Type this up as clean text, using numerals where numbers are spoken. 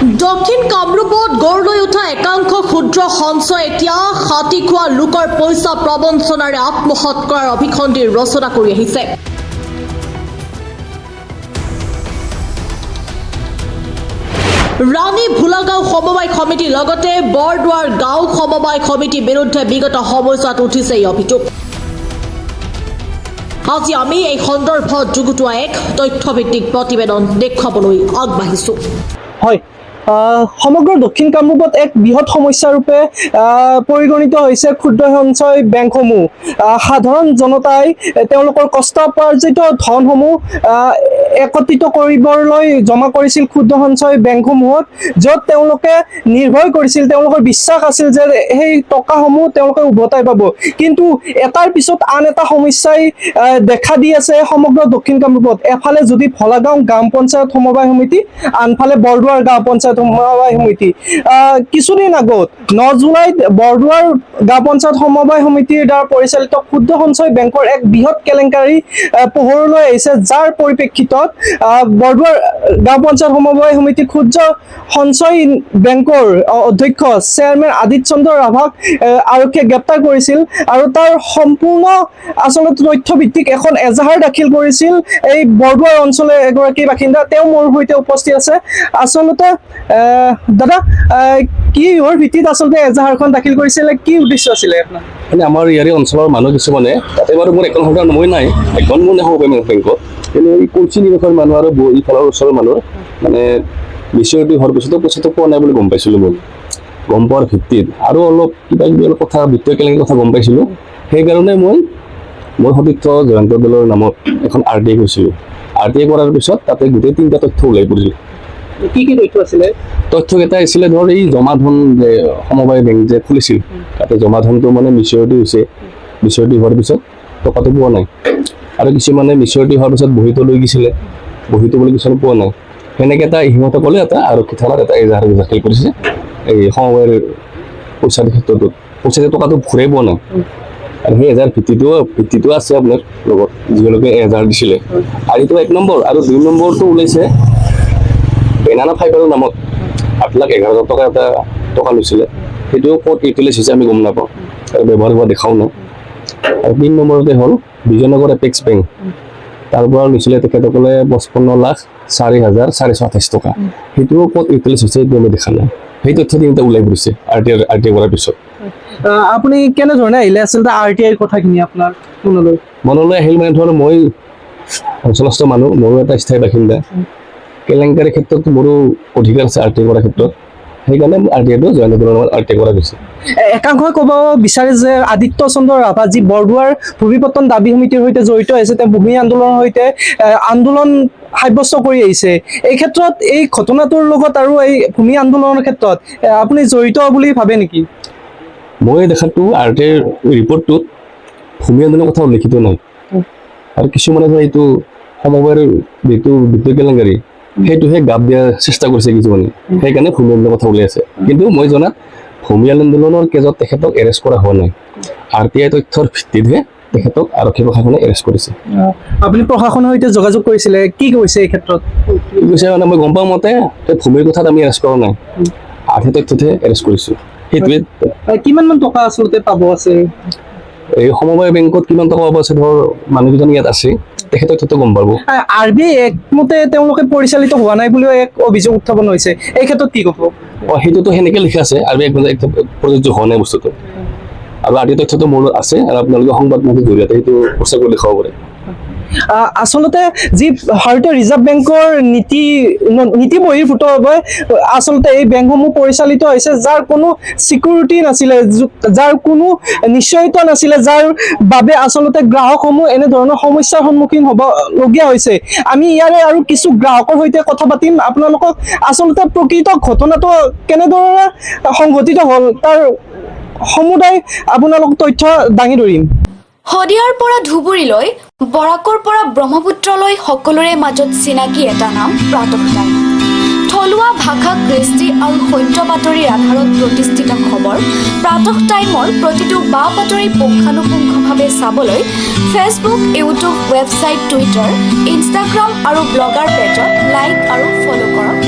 দক্ষিণ কামৰূপত গঢ় লৈ উঠা একাংশ ক্ষুদ্ৰ সঞ্চয় এতিয়া হাতী খোৱা লোকৰ পইচা প্ৰবঞ্চনাৰে আত্মসাৎ কৰাৰ অভিসন্ধিৰ ৰচনা কৰি আহিছে। ৰাণী ভোলাগাঁও সমবায় সমিতিৰ লগতে বৰদুৱাৰ গাঁও সমবায় সমিতিৰ বিৰুদ্ধে বিগত সময়ছোৱাত উঠিছে এই অভিযোগ। আজি আমি এই সন্দৰ্ভত যুগুতোৱা এক তথ্যভিত্তিক প্ৰতিবেদন দেখুৱাবলৈ আগবাঢ়িছো। হয়, সমগ্ৰ দক্ষিণ কামৰূপত এক বৃহৎ সমস্যা ৰূপে পৰিগণিত হৈছে ক্ষুদ্ৰ সঞ্চয় বেংকসমূহ। সাধাৰণ জনতাই তেওঁলোকৰ কষ্টোপাৰ্জিত ধনসমূহ একত্ৰিত কৰিবলৈ জমা কৰিছিল ক্ষুদ্ৰ সঞ্চয় বেংকসমূহত, য'ত তেওঁলোকে নিৰ্ভৰ কৰিছিল, তেওঁলোকৰ বিশ্বাস আছিল যে সেই টকাসমূহ তেওঁলোকে উভতাই পাব। কিন্তু এটাৰ পিছত আন এটা সমস্যাই দেখা দি আছে সমগ্ৰ দক্ষিণ কামৰূপত। এফালে যদি ভোলাগাঁও গ্ৰাম পঞ্চায়ত সমবায় সমিতি, আনফালে বৰদুৱাৰ গাঁও পঞ্চায়ত সমবায় সমিতি। কিছুদিন আগত 9 জুলাইত বৰদুৱাৰ গাঁও পঞ্চায়ত সমবায় সমিতিৰ দ্বাৰা পৰিচালিত ক্ষুদ্ৰ সঞ্চয় বেংকৰ এক বৃহৎ কেলেংকাৰী পোহৰলৈ আহিছে, যাৰ পৰিপ্ৰেক্ষিতত বৰদুৱাৰ গাঁও পঞ্চায়ত সমবায় সমিতি ক্ষুদ্ৰ সঞ্চয় বেংকৰ অধ্যক্ষ চেয়াৰমেন আদিত্য চন্দ্ৰ ৰাভাক আৰক্ষীয়ে গ্ৰেপ্তাৰ কৰিছিল আৰু তাৰ সম্পূৰ্ণ আচলতে তথ্যভিত্তিক এখন এজাহাৰ দাখিল কৰিছিল এই বৰদুৱাৰ অঞ্চলৰ এগৰাকী বাসিন্দা। তেওঁ মোৰ সৈতে উপস্থিত আছে। আচলতে দাদা, কিহৰ ভিত্তিত আচলতে এজাহাৰখন দাখিল কৰিছিলে, কি উদ্দেশ্য আছিলে আপোনাৰ? মানে আমাৰ ইয়াৰে অঞ্চলৰ মানুহ কিছুমানে, তাতে বাৰু মোৰ এখন সন্তান মই নাই, এখন মোৰ নাখাব বেংকত, কিন্তু এই কলচি নিবাসৰ মানুহ আৰু ইফালৰ ওচৰৰ মানুহ মানে মেচিউৰিটি হোৱাৰ পিছতো পইচাটো পোৱা নাই বুলি গম পাইছিলোঁ। মই গম পোৱাৰ ভিত্তিত আৰু অলপ কিবা কিবি অলপ কথা বিত্তীয় কেলেংকাৰীৰ কথা গম পাইছিলোঁ। সেইকাৰণে মই মোৰ সতীৰ্থ জয়ন্ত দলৰ নামত এখন RTI কৰিছিলোঁ। RTI কৰাৰ পিছত তাতে গোটেই 3টা তথ্য ওলাই পৰিছিল। কি কি তথ্য আছিলে? তথ্যকেইটা আছিলে ধৰ এই জমা ধন যে সমবায় বেংক যে খুলিছিল, তাতে জমা ধনটো মানে মেচিউৰিটি হৈছে, মেচিউৰিটি হোৱাৰ পিছত টকাটো পোৱা নাই। আৰু কিছুমানে মেচিউৰিটি হোৱাৰ পিছত বহীটো লৈ গৈছিলে, বহীটো বুলি কিছুমানে পোৱা নাই। সেনেকৈ এটা সিহঁতে ক'লে এটা আৰক্ষী থানাত এটা এজাহাৰ দাখিল কৰিছে এই সমবায়ৰ পইচাৰ ক্ষেত্ৰটোত। পইচা টকাটো ঘূৰাই পোৱা নাই। আৰু সেই এজাহাৰ ভিত্তিটো আছে আপোনাৰ লগত, যিসকলে এজাহাৰ দিছিলে। আৰু এইটো 1 নম্বৰ। আৰু 2 নম্বৰটো ওলাইছে বেনানা ফাইবাৰৰ নামত 8,11,000 টকা এটা টকা লৈছিলে। সেইটো ক'ত ইউটিলাইজ হৈছে আমি গম নাপাওঁ, আৰু ব্যৱহাৰ হোৱা দেখাও নাই। আৰু 3 নম্বৰতে হ'ল বিজয়নগৰ এপেক্স বেংক, তাৰ পৰা লৈছিলে তেখেতসকলে 55,04,428 টকা। সেইটোও ক'ত ইউটিলাইজ হৈছে সেইটো আমি দেখা নাই। সেই তথ্য 3টা ওলাই পৰিছে RTI কৰাৰ পিছত। আপুনি কেনেধৰণে আহিলে আচলতে RTIৰ কথাখিনি আপোনাৰ মনলৈ আহিল? মানে ধৰ মই অঞ্চলস্থ মানুহ, মোৰো এটা স্থায়ী বাসিন্দা, কেলেংকাৰীৰ ক্ষেত্ৰত মোৰো অধিকাৰ আছে RTI কৰাৰ ক্ষেত্ৰত। সেইকাৰণে RTIটো জয়ন্ত দলৰ নামত RTI কৰা গৈছে। একাংশই ক'ব বিচাৰে যে আদিত্য চন্দ্ৰ ৰাভা যি বৰদুৱাৰ ভূমিপত্তন দাবী সমিতিৰ সৈতে জড়িত হৈছে, তেওঁ ভূমি আন্দোলনৰ সৈতে আন্দোলন সাব্যস্ত কৰি আহিছে। এই ক্ষেত্ৰত এই ঘটনাটোৰ লগত আৰু এই ভূমি আন্দোলনৰ ক্ষেত্ৰত আপুনি জড়িত বুলি ভাবে নেকি? মই দেখাতো RTIৰ ৰিপৰ্টটোত ভূমি আন্দোলনৰ কথা উল্লেখিত নাই। আৰু কিছুমানে ধৰ এইটো সমবায়ৰ যিটো বিত্তীয় কেলেংকাৰী সেইটোহে গাপ দিয়াৰ চেষ্টা কৰিছে কিছুমানে, সেইকাৰণে ভূমি আন্দোলনৰ কথা ওলাই আছে। কিন্তু মই জনাত ভূমি আন্দোলনৰ কেজত তেখেতক এৰেষ্ট কৰা হোৱা নাই। RTI তথ্যৰ ভিত্তিতহে তেখেতক আৰক্ষী প্ৰশাসনে এৰেষ্ট কৰিছে। আপুনি প্ৰশাসনৰ সৈতে যোগাযোগ কৰিছিলে, কি কৈছে এই ক্ষেত্ৰত? কি কৈছে মানে মই গম পাওঁ মতে ভূমিৰ কথাত আমি এৰেষ্ট কৰা নাই, RTI তথ্যতহে এৰেষ্ট কৰিছোঁ। সেইটোৱে। কিমানমান টকা আচলতে পাব আছে? এই সমবায় বেংকত কিমান টকা পাব আছে, ধৰ মানুহকেইজন ইয়াত আছে, তেখেতৰ তথ্য গম পাব। RBI একমতে তেওঁলোকে পৰিচালিত হোৱা নাই বুলিও এক অভিযোগ উত্থাপন হৈছে, এই ক্ষেত্ৰত কি ক'ব? সেইটোতো সেনেকৈ লিখা আছে, RBI প্ৰযোজ্য হোৱা নাই বস্তুটো। আৰু RTI তথ্যটো মোৰ আছে, আৰু আপোনালোকে সংবাদ মাধ্যমৰ জৰিয়তে সেইটো প্ৰচাৰ কৰি দেখাব পাৰে। আচলতে যি ভাৰতীয় ৰিজাৰ্ভ বেংকৰ নীতি বহিৰ্ভূতভাৱে আচলতে এই বেংকসমূহ পৰিচালিত হৈছে, যাৰ কোনো চিকিউৰিটি নাছিলে, যাৰ কোনো নিশ্চয়তা নাছিলে, যাৰ বাবে আচলতে গ্ৰাহকসমূহ এনেধৰণৰ সমস্যাৰ সন্মুখীন হ'বলগীয়া হৈছে। আমি ইয়াৰে আৰু কিছু গ্ৰাহকৰ সৈতে কথা পাতিম। আপোনালোকক আচলতে প্ৰকৃত ঘটনাটো কেনেদৰে সংঘটিত হ'ল তাৰ সমুদায় আপোনালোক তথ্য দাঙি ধৰিম। শদিয়াৰ পৰা ধুবুৰীলৈ, বৰাকৰ পৰা ব্ৰহ্মপুত্ৰলৈ সকলোৰে মাজত চিনাকি এটা নাম প্ৰাতঃ টাইম। থলুৱা ভাষা, কৃষ্টি আৰু সত্য বাতৰিৰ আধাৰত প্ৰতিষ্ঠিত খবৰ প্ৰাতঃ টাইমৰ প্ৰতিটো বা বাতৰি পুংখানুপুংখভাৱে চাবলৈ Facebook, YouTube, website, Twitter, Instagram আৰু ব্লগাৰ পেজত লাইক আৰু ফ'ল' কৰক।